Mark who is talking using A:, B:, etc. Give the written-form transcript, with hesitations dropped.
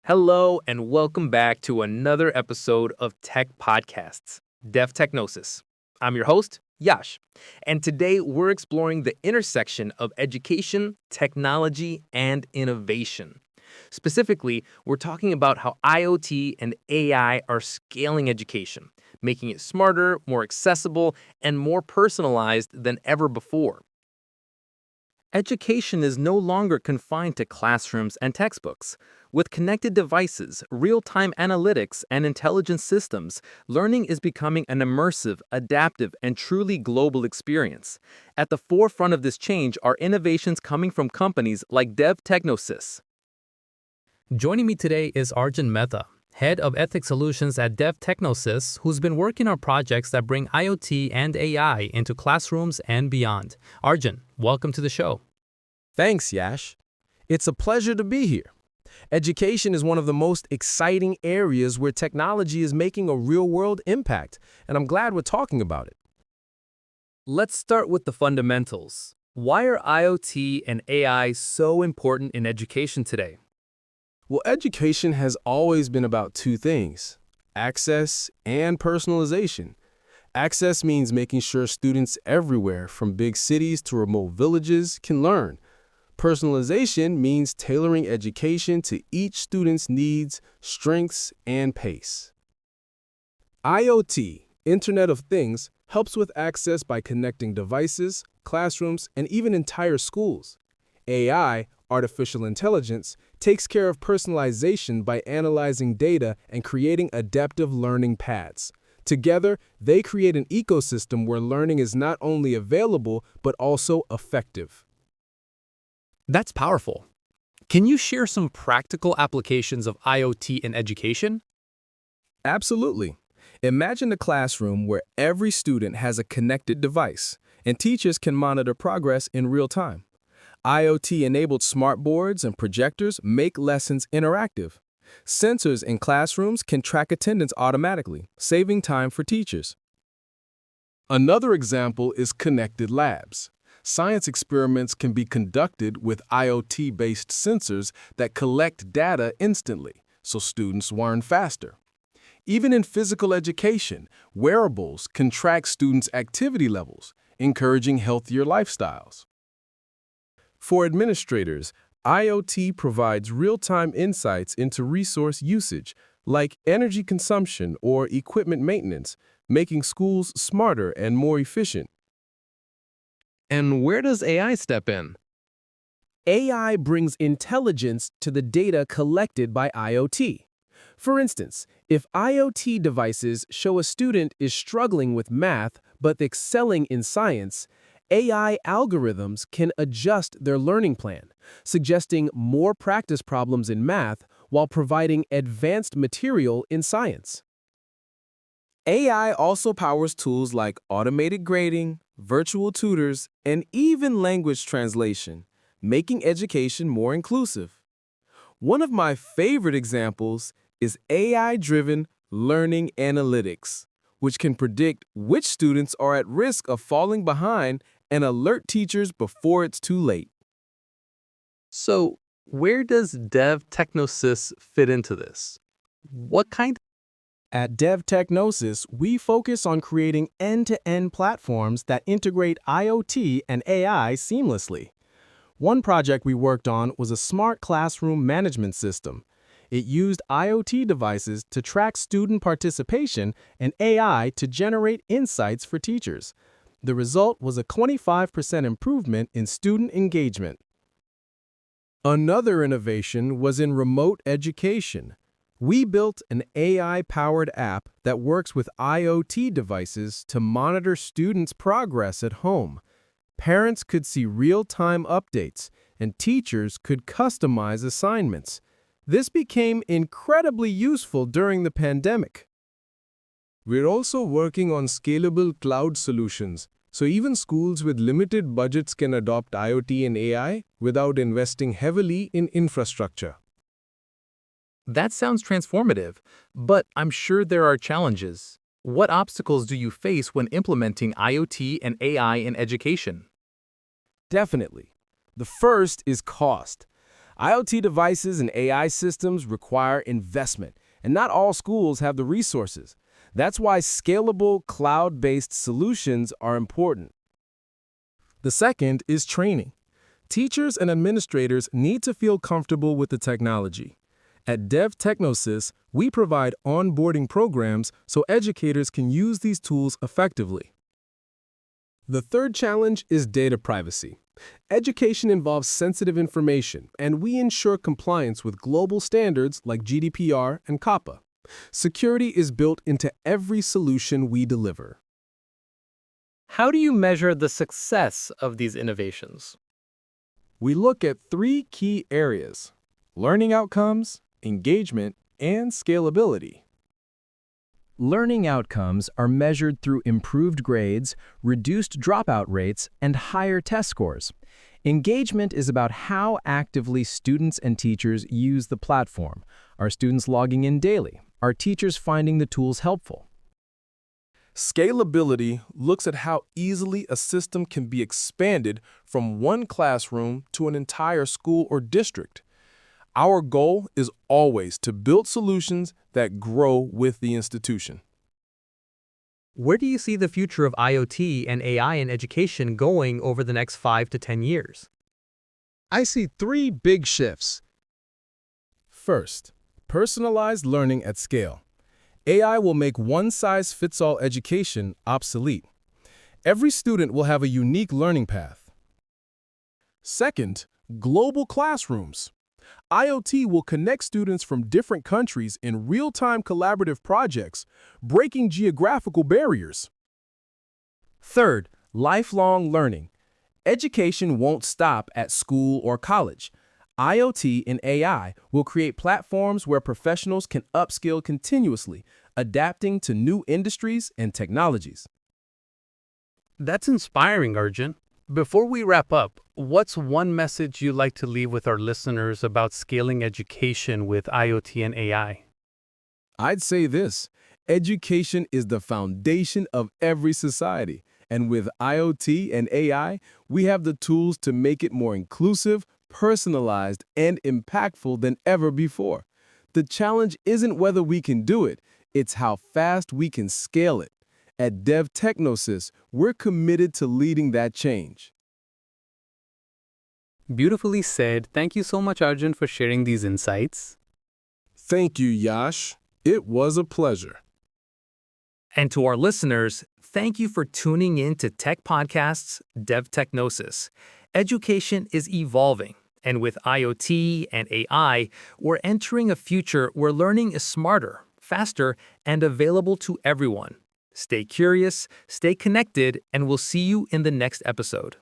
A: Hello, and welcome back to another episode of Tech Podcasts, Dev Technosys. I'm your host, Yash, and today we're exploring the intersection of education, technology, and innovation. Specifically, we're talking about how IoT and AI are scaling education, making it smarter, more accessible, and more personalized than ever before. Education is no longer confined to classrooms and textbooks. With connected devices, real-time analytics, and intelligent systems, learning is becoming an immersive, adaptive, and truly global experience. At the forefront of this change are innovations coming from companies like Dev Technosys. Joining me today is Arjun Mehta, Head of Ethics Solutions at Dev Technosys, who's been working on projects that bring IoT and AI into classrooms and beyond. Arjun, welcome to the show.
B: Thanks, Yash. It's a pleasure to be here. Education is one of the most exciting areas where technology is making a real-world impact, and I'm glad we're talking about it.
A: Let's start with the fundamentals. Why are IoT and AI so important in education today?
B: Well, education has always been about two things: access and personalization. Access means making sure students everywhere, from big cities to remote villages, can learn. Personalization means tailoring education to each student's needs, strengths, and pace. IoT, Internet of Things, helps with access by connecting devices, classrooms, and even entire schools. AI, artificial intelligence, takes care of personalization by analyzing data and creating adaptive learning paths. Together, they create an ecosystem where learning is not only available but also effective.
A: That's powerful. Can you share some practical applications of IoT in education?
B: Absolutely. Imagine a classroom where every student has a connected device, and teachers can monitor progress in real time. IoT-enabled smartboards and projectors make lessons interactive. Sensors in classrooms can track attendance automatically, saving time for teachers. Another example is connected labs. Science experiments can be conducted with IoT-based sensors that collect data instantly, so students learn faster. Even in physical education, wearables can track students' activity levels, encouraging healthier lifestyles. For administrators, IoT provides real-time insights into resource usage, like energy consumption or equipment maintenance, making schools smarter and more efficient.
A: And where does AI step in?
B: AI brings intelligence to the data collected by IoT. For instance, if IoT devices show a student is struggling with math but excelling in science, AI algorithms can adjust their learning plan, suggesting more practice problems in math while providing advanced material in science. AI also powers tools like automated grading, virtual tutors, and even language translation, making education more inclusive. One of my favorite examples is AI-driven learning analytics, which can predict which students are at risk of falling behind and alert teachers before it's too late.
A: So, where does Dev Technosys fit into this? What kind?
B: At Dev Technosys, we focus on creating end-to-end platforms that integrate IoT and AI seamlessly. One project we worked on was a smart classroom management system. It used IoT devices to track student participation and AI to generate insights for teachers. The result was a 25% improvement in student engagement. Another innovation was in remote education. We built an AI-powered app that works with IoT devices to monitor students' progress at home. Parents could see real-time updates, and teachers could customize assignments. This became incredibly useful during the pandemic. We're also working on scalable cloud solutions, so even schools with limited budgets can adopt IoT and AI without investing heavily in infrastructure.
A: That sounds transformative, but I'm sure there are challenges. What obstacles do you face when implementing IoT and AI in education?
B: Definitely. The first is cost. IoT devices and AI systems require investment, and not all schools have the resources. That's why scalable, cloud-based solutions are important. The second is training. Teachers and administrators need to feel comfortable with the technology. At Dev Technosys, we provide onboarding programs so educators can use these tools effectively. The third challenge is data privacy. Education involves sensitive information, and we ensure compliance with global standards like GDPR and COPPA. Security is built into every solution we deliver.
A: How do you measure the success of these innovations?
B: We look at three key areas: learning outcomes, engagement, and scalability.
C: Learning outcomes are measured through improved grades, reduced dropout rates, and higher test scores. Engagement is about how actively students and teachers use the platform. Are students logging in daily? Are teachers finding the tools helpful?
B: Scalability looks at how easily a system can be expanded from one classroom to an entire school or district. Our goal is always to build solutions that grow with the institution.
A: Where do you see the future of IoT and AI in education going over the next 5 to 10 years?
B: I see three big shifts. First, personalized learning at scale. AI will make one-size-fits-all education obsolete. Every student will have a unique learning path. Second, global classrooms. IoT will connect students from different countries in real-time collaborative projects, breaking geographical barriers. Third, lifelong learning. Education won't stop at school or college. IoT and AI will create platforms where professionals can upskill continuously, adapting to new industries and technologies.
A: That's inspiring, Arjun. Before we wrap up, what's one message you'd like to leave with our listeners about scaling education with IoT and AI?
B: I'd say this: education is the foundation of every society, and with IoT and AI, we have the tools to make it more inclusive, personalized, and impactful than ever before. The challenge isn't whether we can do it, it's how fast we can scale it. At Dev Technosys, we're committed to leading that change.
A: Beautifully said. Thank you so much, Arjun, for sharing these insights.
B: Thank you, Yash. It was a pleasure.
A: And to our listeners, thank you for tuning in to Tech Podcasts, Dev Technosys. Education is evolving, and with IoT and AI, we're entering a future where learning is smarter, faster, and available to everyone. Stay curious, stay connected, and we'll see you in the next episode.